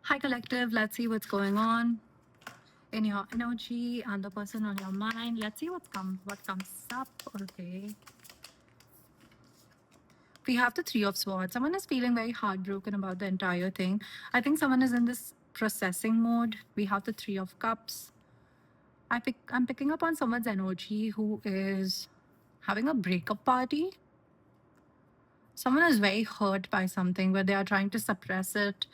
Hi, collective. Let's see what's going on in your energy and the person on your mind. Let's see what comes up. Okay. We have the Three of Swords. Someone is feeling very heartbroken about the entire thing. I think someone is in this processing mode. We have the Three of Cups. I'm picking up on someone's energy who is having a breakup party. Someone is very hurt by something where they are trying to suppress it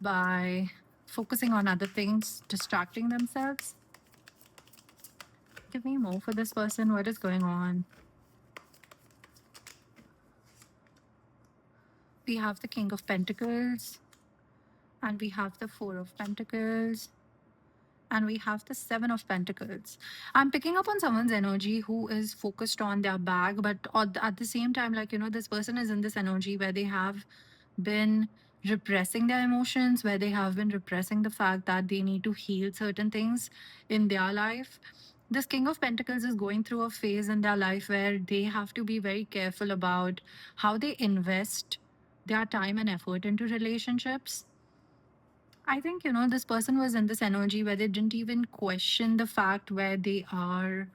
by focusing on other things, distracting themselves. Give me more for this person. What is going on? We have the King of Pentacles, and we have the Four of Pentacles, and we have the Seven of Pentacles. I'm picking up on someone's energy who is focused on their bag, but at the same time, this person is in this energy where they have been repressing their emotions, where they have been repressing the fact that they need to heal certain things in their life. This King of Pentacles is going through a phase in their life where they have to be very careful about how they invest their time and effort into relationships. I think, this person was in this energy where they didn't even question the fact where they are,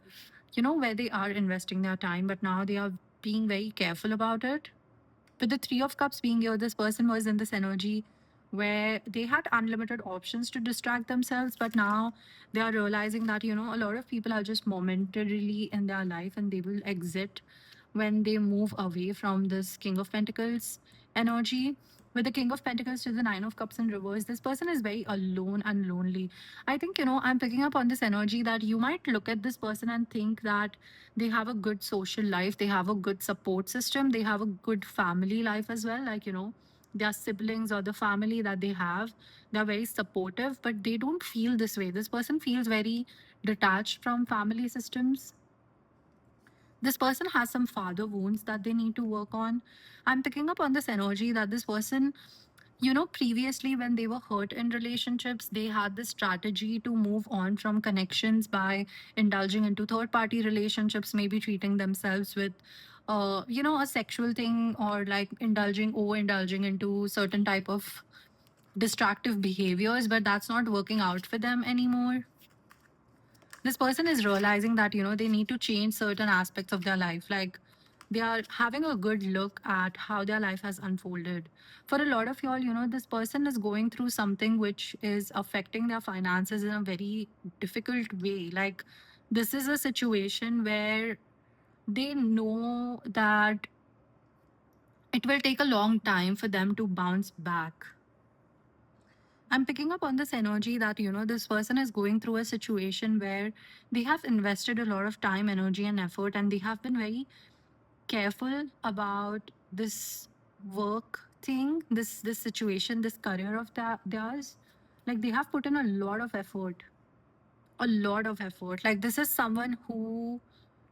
where they are investing their time, but now they are being very careful about it. With the Three of Cups being here, this person was in this energy where they had unlimited options to distract themselves, but now they are realizing that, a lot of people are just momentarily in their life and they will exit when they move away from this King of Pentacles energy. With the King of Pentacles to the Nine of Cups in reverse, this person is very alone and lonely. I think, I'm picking up on this energy that you might look at this person and think that they have a good social life, they have a good support system, they have a good family life as well. Their siblings or the family that they have, they're very supportive, but they don't feel this way. This person feels very detached from family systems. This person has some father wounds that they need to work on. I'm picking up on this energy that this person, previously when they were hurt in relationships, they had this strategy to move on from connections by indulging into third party relationships, maybe treating themselves with a sexual thing, or like overindulging into certain type of destructive behaviors, but that's not working out for them anymore. This person is realizing that they need to change certain aspects of their life. Like, they are having a good look at how their life has unfolded. For a lot of y'all, this person is going through something which is affecting their finances in a very difficult way. Like, this is a situation where they know that it will take a long time for them to bounce back. I'm picking up on this energy that, this person is going through a situation where they have invested a lot of time, energy, and effort, and they have been very careful about this work thing, this situation, this career of theirs. Like, they have put in a lot of effort, a lot of effort. Like, this is someone who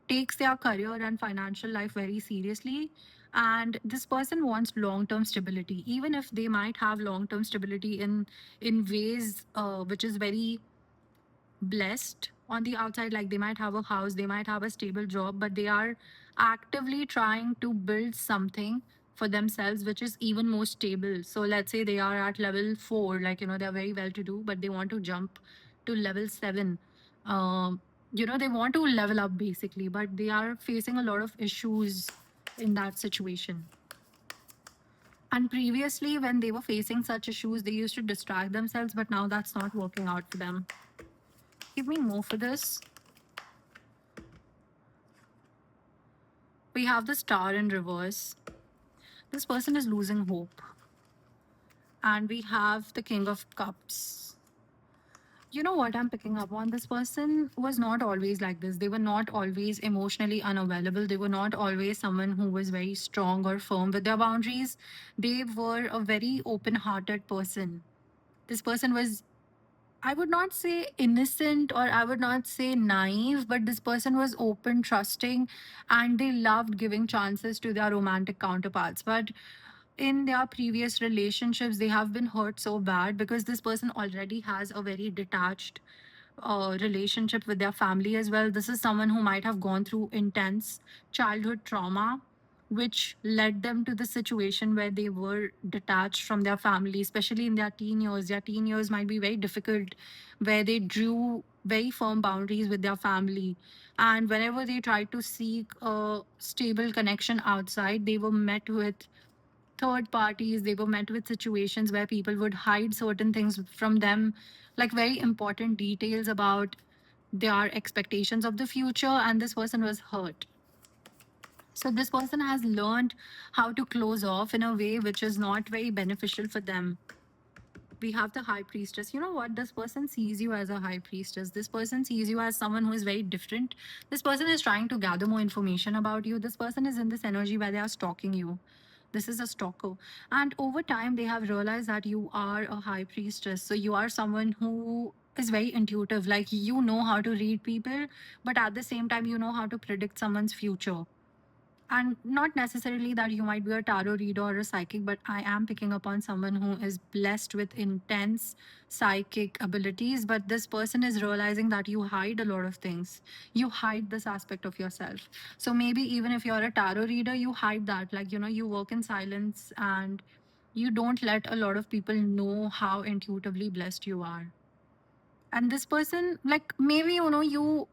takes their career and financial life very seriously, and this person wants long term stability, even if they might have long term stability in ways which is very blessed on the outside. Like, they might have a house, they might have a stable job, but they are actively trying to build something for themselves which is even more stable. So let's say they are at level 4, like, they're very well to do, but they want to jump to level 7. They want to level up basically, but they are facing a lot of issues in that situation. And previously, when they were facing such issues, they used to distract themselves, but now that's not working out for them. Give me more for this. We have the Star in reverse. This person is losing hope. And we have the King of Cups. You know what I'm picking up on? This person was not always like this. They were not always emotionally unavailable. They were not always someone who was very strong or firm with their boundaries. They were a very open hearted person. This person was, I would not say innocent, or I would not say naive, but this person was open, trusting, and they loved giving chances to their romantic counterparts. But in their previous relationships, they have been hurt so bad because this person already has a very detached relationship with their family as well. This is someone who might have gone through intense childhood trauma which led them to the situation where they were detached from their family, especially in their teen years. Their teen years might be very difficult, where they drew very firm boundaries with their family. And whenever they tried to seek a stable connection outside, they were met with third parties. They were met with situations where people would hide certain things from them, like very important details about their expectations of the future. And this person was hurt. So this person has learned how to close off in a way which is not very beneficial for them. We have the high priestess. You know what? This person sees you as a high priestess. This person sees you as someone who is very different. This person is trying to gather more information about you. This person is in this energy where they are stalking you. This is a stalker. And over time, they have realized that you are a high priestess. So you are someone who is very intuitive. Like you know how to read people, but at the same time, you know how to predict someone's future. And not necessarily that you might be a tarot reader or a psychic, but I am picking up on someone who is blessed with intense psychic abilities. But this person is realizing that you hide a lot of things. You hide this aspect of yourself. So maybe even if you're a tarot reader, you hide that. Like, you know, you work in silence and you don't let a lot of people know how intuitively blessed you are. And this person, like, maybe, you know, you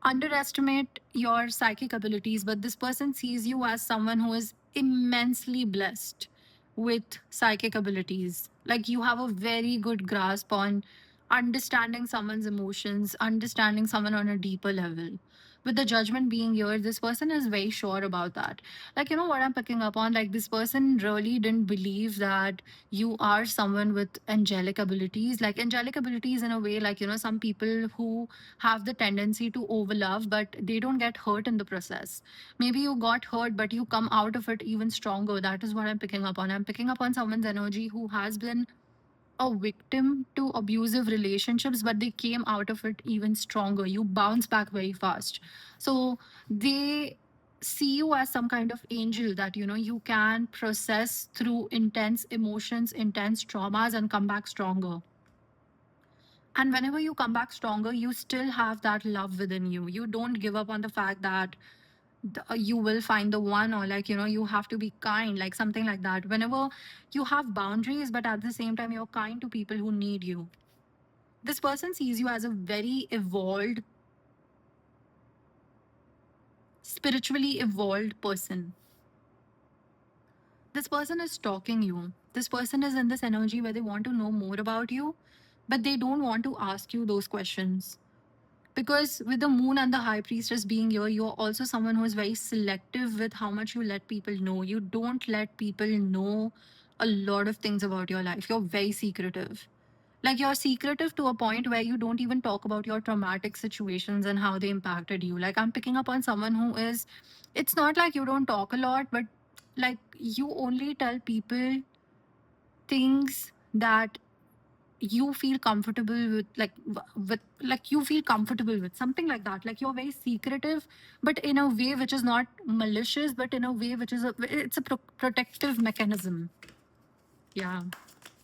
underestimate your psychic abilities, but this person sees you as someone who is immensely blessed with psychic abilities. Like you have a very good grasp on understanding someone's emotions, understanding someone on a deeper level. With the judgment being here, this person is very sure about that. Like, you know what I'm picking up on? Like, this person really didn't believe that you are someone with angelic abilities. Like, angelic abilities in a way, like, you know, some people who have the tendency to overlove, but they don't get hurt in the process. Maybe you got hurt, but you come out of it even stronger. That is what I'm picking up on. I'm picking up on someone's energy who has been a victim to abusive relationships, but they came out of it even stronger. You bounce back very fast. So they see you as some kind of angel that, you know, you can process through intense emotions, intense traumas, and come back stronger. And whenever you come back stronger, you still have that love within you. You don't give up on the fact that you will find the one, or like, you know, you have to be kind, like something like that. Whenever you have boundaries, but at the same time, you're kind to people who need you. This person sees you as a very evolved, spiritually evolved person. This person is stalking you. This person is in this energy where they want to know more about you, but they don't want to ask you those questions. Because with the moon and the high priestess being here, you're also someone who is very selective with how much you let people know. You don't let people know a lot of things about your life. You're very secretive. Like you're secretive to a point where you don't even talk about your traumatic situations and how they impacted you. Like I'm picking up on someone who is, it's not like you don't talk a lot, but like you only tell people things that you feel comfortable with, like with, like you feel comfortable with something like that. Like you're very secretive, but in a way which is not malicious, but in a way which is it's a protective mechanism. Yeah.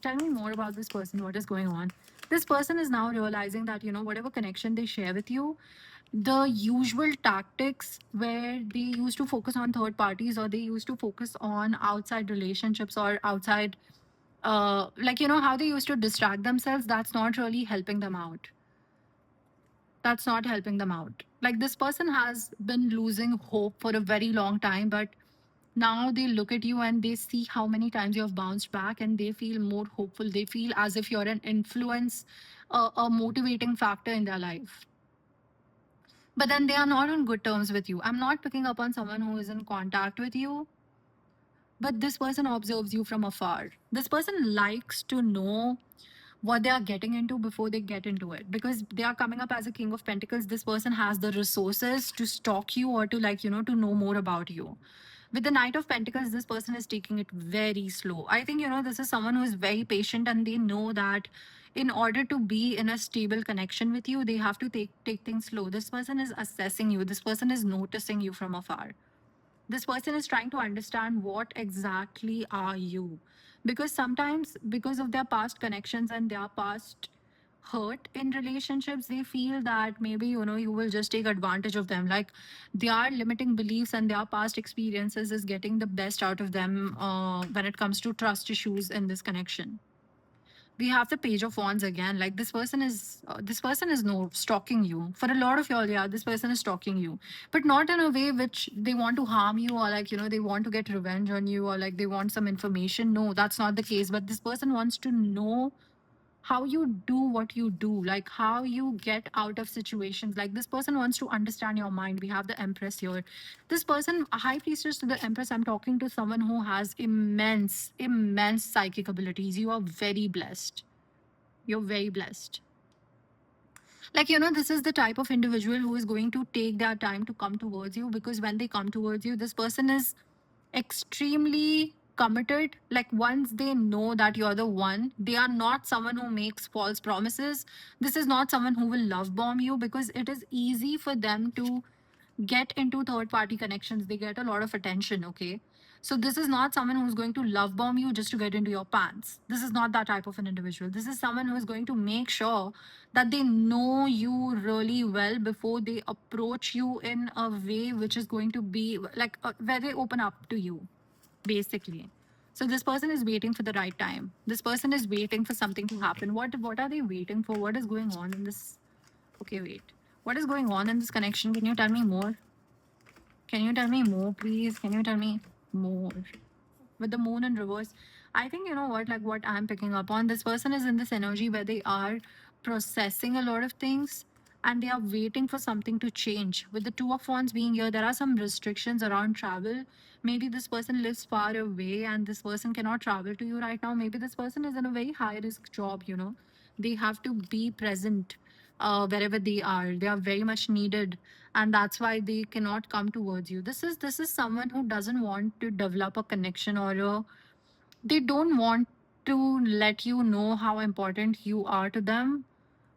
Tell me more about this person. What is going on? This person is now realizing that, you know, whatever connection they share with you, the usual tactics where they used to focus on third parties, or they used to focus on outside relationships or outside, like, you know, how they used to distract themselves, that's not really helping them out. That's not helping them out. Like this person has been losing hope for a very long time, but now they look at you and they see how many times you have bounced back, and they feel more hopeful. They feel as if you're an influence, a motivating factor in their life. But then they are not on good terms with you. I'm not picking up on someone who is in contact with you, but this person observes you from afar. This person likes to know what they are getting into before they get into it, because they are coming up as a king of pentacles. This person has the resources to stalk you, or to, like, you know, to know more about you. With the knight of pentacles, this person is taking it very slow. I think, you know, this is someone who is very patient, and they know that in order to be in a stable connection with you, they have to take things slow. This person is assessing you. This person is noticing you from afar. This person is trying to understand what exactly are you, because sometimes, because of their past connections and their past hurt in relationships. They feel that maybe, you will just take advantage of them. Like their limiting beliefs and their past experiences is getting the best out of them when it comes to trust issues in this connection. We have the page of wands again. Like this person is no stalking you. For a lot of y'all, yeah, this person is stalking you, but not in a way which they want to harm you, or like, they want to get revenge on you, or like they want some information. No, that's not the case. But this person wants to know how you do what you do, like how you get out of situations. Like this person wants to understand your mind. We have the empress here. This person, a high priestess to the empress, I'm talking to someone who has immense psychic abilities. You are very blessed. You're very blessed. Like, this is the type of individual who is going to take their time to come towards you, because when they come towards you, this person is extremely committed. Like once they know that you're the one, they are not someone who makes false promises. This is not someone who will love bomb you, because it is easy for them to get into third party connections. They get a lot of attention, okay? So this is not someone who's going to love bomb you just to get into your pants. This is not that type of an individual. This is someone who is going to make sure that they know you really well before they approach you in a way which is going to be like where they open up to you, basically. So this person is waiting for the right time. This person is waiting for something to happen. What are they waiting for? What is going on in this? Okay, wait. What is going on in this connection? Can you tell me more? Can you tell me more, please? Can you tell me more? With the moon in reverse, I think, you know what, like what I'm picking up on, this person is in this energy where they are processing a lot of things, and they are waiting for something to change. With the two of wands being here, there are some restrictions around travel. Maybe this person lives far away and this person cannot travel to you right now. Maybe this person is in a very high risk job, they have to be present wherever they are. They are very much needed, and that's why they cannot come towards you. This is someone who doesn't want to develop a connection, or they don't want to let you know how important you are to them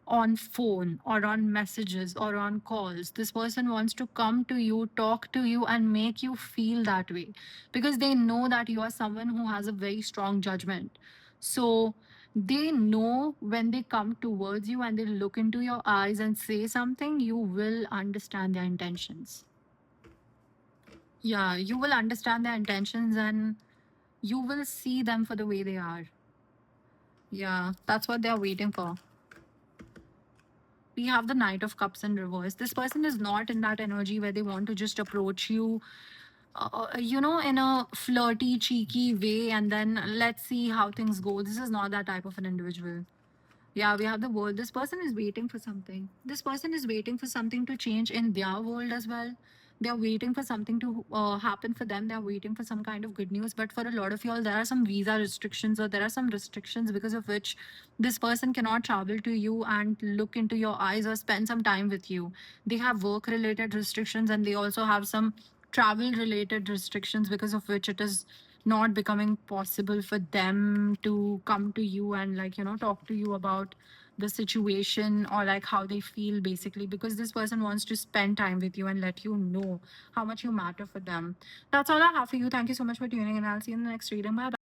on phone or on messages or on calls. This person wants to come to you, talk to you, and make you feel that way, because they know that you are someone who has a very strong judgment. So they know when they come towards you and they look into your eyes and say something, you will understand their intentions. Yeah, you will understand their intentions, and you will see them for the way they are. Yeah, that's what they're waiting for. We have the Knight of Cups in reverse. This person is not in that energy where they want to just approach you, in a flirty, cheeky way, and then let's see how things go. This is not that type of an individual. Yeah, we have the world. This person is waiting for something. This person is waiting for something to change in their world as well. They're waiting for something to happen for them. They're waiting for some kind of good news. But for a lot of y'all, there are some visa restrictions, or there are some restrictions because of which this person cannot travel to you and look into your eyes or spend some time with you. They have work related restrictions, and they also have some travel related restrictions because of which it is not becoming possible for them to come to you and, like, talk to you about the situation, or like how they feel, basically, because this person wants to spend time with you and let you know how much you matter for them. That's all I have for you. Thank you so much for tuning in. I'll see you in the next reading. Bye.